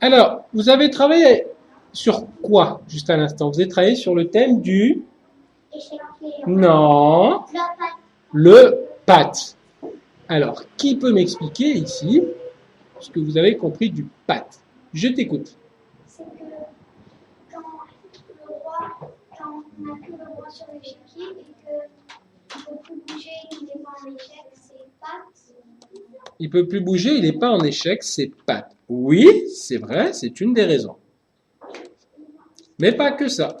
Alors, vous avez travaillé sur quoi, juste à l'instant? Vous avez travaillé sur le thème du... Non, le pat. Alors, qui peut m'expliquer ici ce que vous avez compris du pat? Je t'écoute. C'est que quand le roi, quand on n'a que le roi sur l'échiquier et qu'il ne peut plus bouger, qu'il n'est pas en échec, c'est pat. Il peut plus bouger, il n'est pas en échec, c'est pat. Oui, c'est vrai, c'est une des raisons. Mais pas que ça.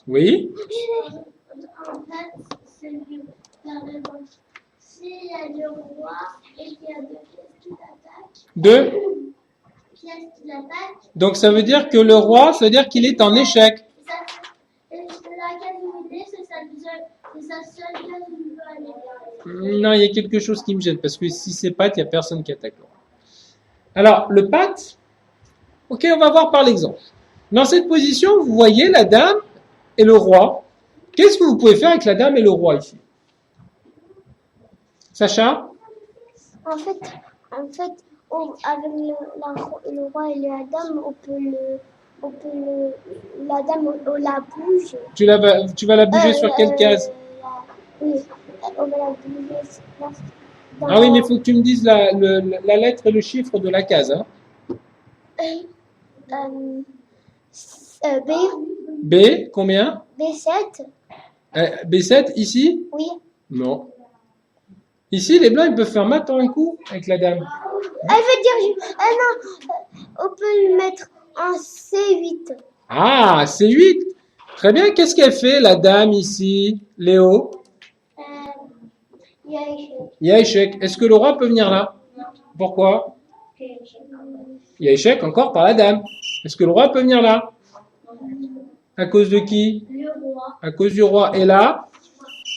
Oui? En fait, c'est la raison. S'il y a deux rois et qu'il y a deux pièces qui l'attaquent, Deux. pièces qui l'attaquent, Donc ça veut dire que le roi, ça veut dire qu'il est en échec. et la case où il est, c'est sa seule case où il peut aller. Non, il y a quelque chose qui me gêne, parce que si c'est pat, il n'y a personne qui attaque le roi. Alors, le pat, ok, on va voir par l'exemple. Dans cette position, vous voyez la dame et le roi. Qu'est-ce que vous pouvez faire avec la dame et le roi ici? Sacha? En fait, avec le roi et la dame, la dame, on la bouge. Tu vas la bouger sur quelle case? Oui, on va la bouger. Ah oui, mais il faut que tu me dises la lettre et le chiffre de la case. Hein. B, B, combien? B7, B7, ici? oui. Non. Ici, les blancs, ils peuvent faire mat en un coup avec la dame. Elle veut dire, non, on peut le mettre en C8. Ah, C8. Très bien. Qu'est-ce qu'elle fait, la dame, ici, Léo? Il y a échec. Il y a échec. Est-ce que le roi peut venir là? Pourquoi? Il y a échec encore par la dame. Est-ce que le roi peut venir là? À cause de qui? Le roi. À cause du roi. Et là?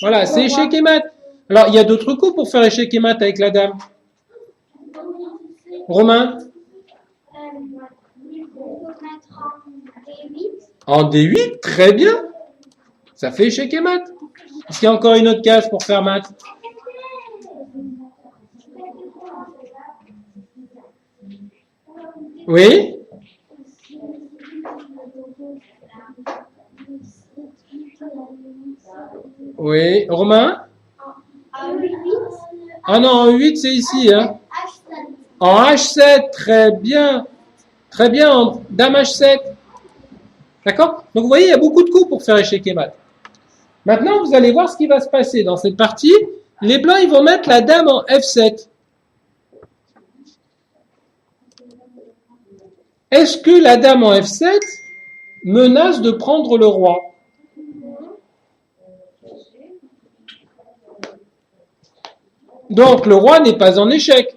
Voilà, c'est échec et mat. Alors, il y a d'autres coups pour faire échec et mat avec la dame. Romain? Il faut mettre en D8. En D8, très bien. Ça fait échec et mat. Est-ce qu'il y a encore une autre case pour faire mat? Oui? Oui. Romain? Ah non, en 8, c'est ici. Hein. En H7, très bien. Très bien, en dame H7. D'accord? Donc vous voyez, il y a beaucoup de coups pour faire échec et mat. Maintenant, vous allez voir ce qui va se passer dans cette partie. Les blancs, ils vont mettre la dame en F7. Est-ce que la dame en F7 menace de prendre le roi? Donc, le roi n'est pas en échec.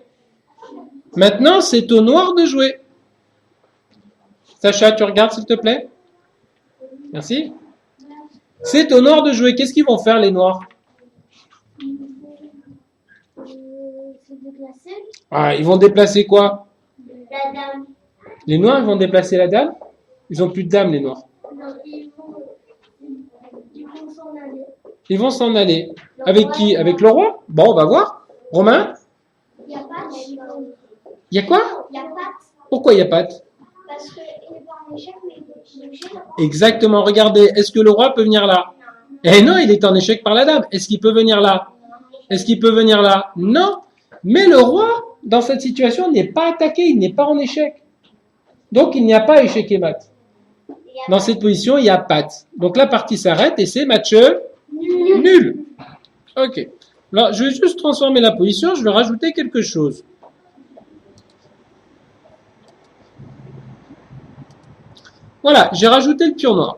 Maintenant, c'est au noir de jouer. Sacha, tu regardes, s'il te plaît? Merci. C'est au noir de jouer. Qu'est-ce qu'ils vont faire, les noirs? Ah, ils vont déplacer quoi? La dame. Les noirs, ils vont déplacer la dame? Ils ont plus de dame, les noirs. Non, ils vont s'en aller. Ils vont s'en aller. Avec qui? Avec le roi? Bon, on va voir. Romain? Il n'y a pas de... Il y a quoi? Il n'y a pas Pourquoi il n'y a pas de... Parce qu'il n'est pas en échec, mais il peut bouger. Exactement. Regardez, est-ce que le roi peut venir là? Eh non, il est en échec par la dame. Est-ce qu'il peut venir là? Est-ce qu'il peut venir là? Non. Mais le roi, dans cette situation, n'est pas attaqué, il n'est pas en échec. Donc, il n'y a pas échec et mat. Dans cette position, il y a pat. Donc, la partie s'arrête et c'est match nul. Ok. Alors, je vais juste transformer la position, je vais rajouter quelque chose. Voilà, j'ai rajouté le pion noir.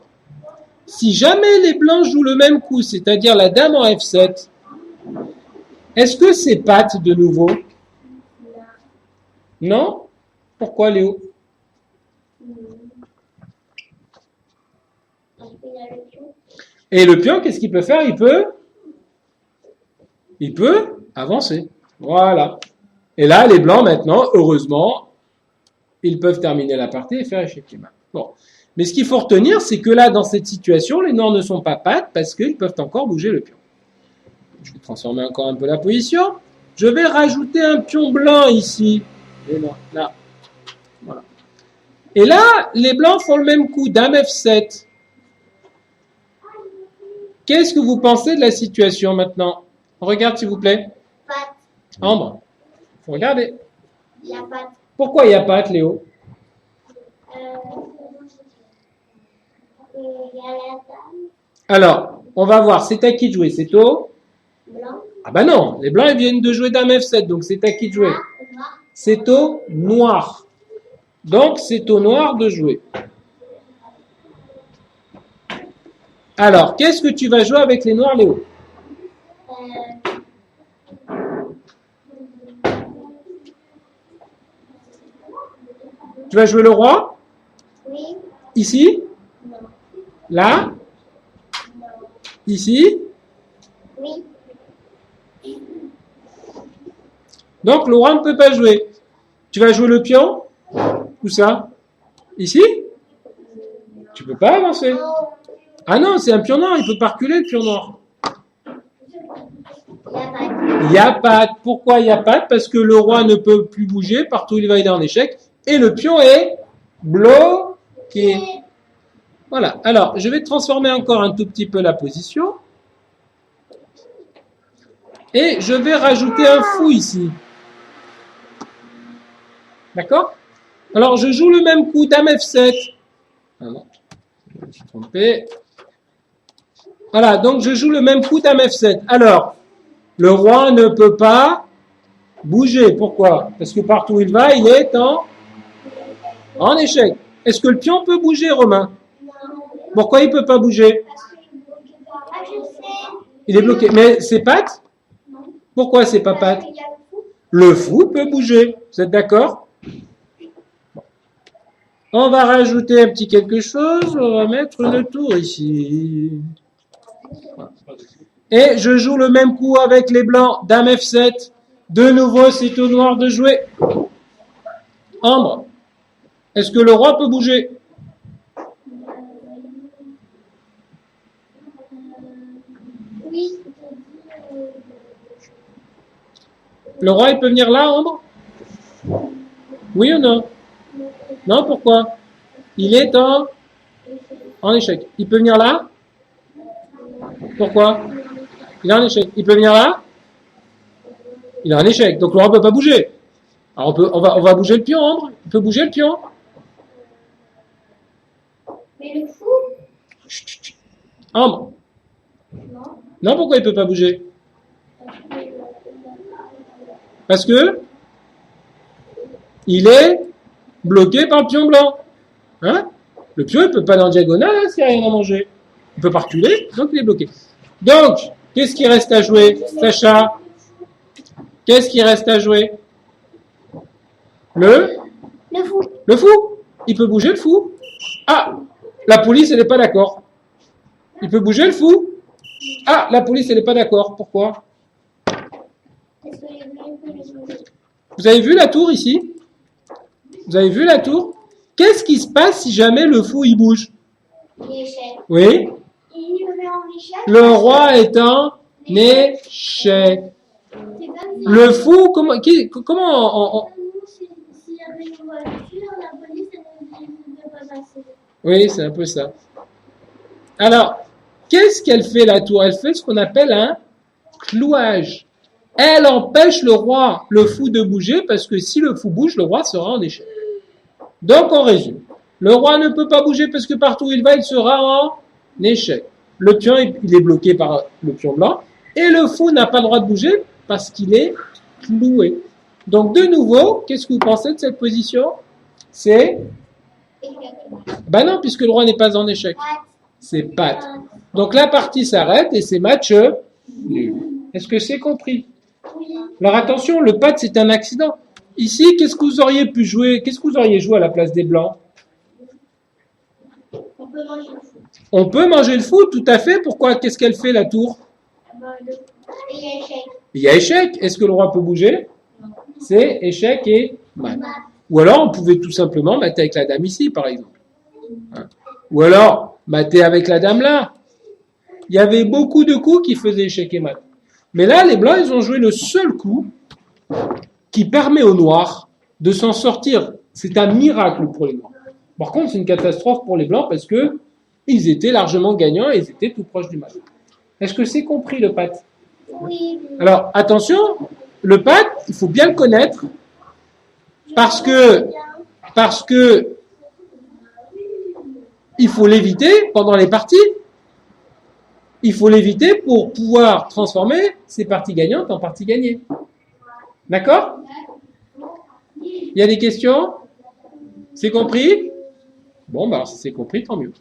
Si jamais les blancs jouent le même coup, c'est-à-dire la dame en F7, est-ce que c'est pat de nouveau? Non? Pourquoi, Léo? Et le pion, qu'est-ce qu'il peut faire? Il peut avancer. Voilà. Et là, les blancs, maintenant, heureusement, ils peuvent terminer la partie et faire échec et mat. Bon. Mais ce qu'il faut retenir, c'est que là, dans cette situation, les noirs ne sont pas pattes parce qu'ils peuvent encore bouger le pion. Je vais transformer encore un peu la position. Je vais rajouter un pion blanc ici. Et non, là. Voilà. Et là, les blancs font le même coup, dame F7. Qu'est-ce que vous pensez de la situation maintenant? Regarde s'il vous plaît. Patte. Ambre, faut regarder. Il y a patte. Pourquoi il n'y a pas de Léo? Il y a la dame Alors, on va voir, c'est à qui de jouer? C'est au? blanc. Ah bah non, les blancs ils viennent de jouer dame F7, donc c'est à qui de jouer? Noir. C'est au noir. Donc c'est au noir de jouer. Alors, qu'est-ce que tu vas jouer avec les noirs, Léo? Tu vas jouer le roi? Oui. Ici? Non. Là? Ici? Oui. Donc le roi ne peut pas jouer. Tu vas jouer le pion? Où ça? Ici? Tu peux pas avancer. Oh. Ah non, c'est un pion noir, il peut pas reculer le pion noir. Il y a patte. Il n'y a pas de. Pourquoi il n'y a pas de? Parce que le roi ne peut plus bouger, partout où il va, il est en échec, et le pion est bloqué. Voilà. Alors, je vais transformer encore un tout petit peu la position. Et je vais rajouter un fou ici. D'accord? Alors, je joue le même coup, dame F7. Ah non, je me suis trompé. Voilà, donc je joue le même coup, dame F7. Alors, le roi ne peut pas bouger. Pourquoi? Parce que partout où il va, il est en échec. Est-ce que le pion peut bouger, Romain? Non. Pourquoi il ne peut pas bouger? Parce qu'il est bloqué par là. Ah, je sais. Il est bloqué. Mais c'est pattes? Non. Pourquoi c'est pas Parce pattes? qu'il y a le fou. Le fou peut bouger. Vous êtes d'accord? On va rajouter un petit quelque chose. On va mettre une tour ici. Et je joue le même coup avec les blancs. Dame F7. De nouveau, c'est au noir de jouer. Ambre. Est-ce que le roi peut bouger? Oui. Le roi, il peut venir là, Ambre? Oui ou non? Non, pourquoi? Il est en échec. Il peut venir là? Pourquoi? Il est en échec. Il peut venir là? Il est en échec. Donc le roi ne peut pas bouger. Alors on va bouger le pion, Ambre. Il peut bouger le pion. Mais le fou? Chut, chut, chut. Ambre. Non. Non, pourquoi il ne peut pas bouger? Parce que il est bloqué par le pion blanc. Hein? Le pion, il ne peut pas aller en diagonale hein, s'il n'y a rien à manger. Il ne peut pas reculer, donc il est bloqué. Donc, qu'est-ce qui reste à jouer, Sacha? Qu'est-ce qui reste à jouer? Le fou. Le fou. Il peut bouger le fou. Ah, la police, elle n'est pas d'accord. Il peut bouger le fou. Ah, la police, elle n'est pas d'accord. Pourquoi? Est-ce que les bleus peuvent les bouger? Vous avez vu la tour ici? Vous avez vu la tour? Qu'est-ce qui se passe si jamais le fou, il bouge? L'échec. Oui. Il le met en échec. Le roi est en échec. C'est comme si. Le fou, comment S'il y avait une voiture, la police, elle ne peut pas passer. Oui, c'est un peu ça. Alors, qu'est-ce qu'elle fait la tour? Elle fait ce qu'on appelle un clouage. Elle empêche le roi, le fou, de bouger parce que si le fou bouge, le roi sera en échec. Donc, on résume. Le roi ne peut pas bouger parce que partout où il va, il sera en échec. Le pion, il est bloqué par le pion blanc. Et le fou n'a pas le droit de bouger parce qu'il est cloué. Donc, de nouveau, qu'est-ce que vous pensez de cette position? C'est... Ben non, puisque le roi n'est pas en échec. C'est patte. Donc, la partie s'arrête et c'est match nul. Est-ce que c'est compris? Oui. Alors, attention, le patte, c'est un accident. Ici, qu'est-ce que vous auriez pu jouer? Qu'est-ce que vous auriez joué à la place des blancs? On peut manger le fou. On peut manger le fou, tout à fait. Pourquoi? Qu'est-ce qu'elle fait, la tour? Et il y a échec. Il y a échec. Est-ce que le roi peut bouger? C'est échec et mat. Mat. Ou alors, on pouvait tout simplement mater avec la dame ici, par exemple. Hein? Ou alors, mater avec la dame là. Il y avait beaucoup de coups qui faisaient échec et mat. Mais là, les blancs, ils ont joué le seul coup qui permet aux noirs de s'en sortir. C'est un miracle pour les Noirs. Par contre, c'est une catastrophe pour les Blancs parce que ils étaient largement gagnants et ils étaient tout proches du match. Est-ce que c'est compris le PAT? Oui. Alors, attention, le PAT, il faut bien le connaître parce que il faut l'éviter pendant les parties. Il faut l'éviter pour pouvoir transformer ces parties gagnantes en parties gagnées. D'accord? Il y a des questions? C'est compris? Bon, bah, si c'est compris, tant mieux.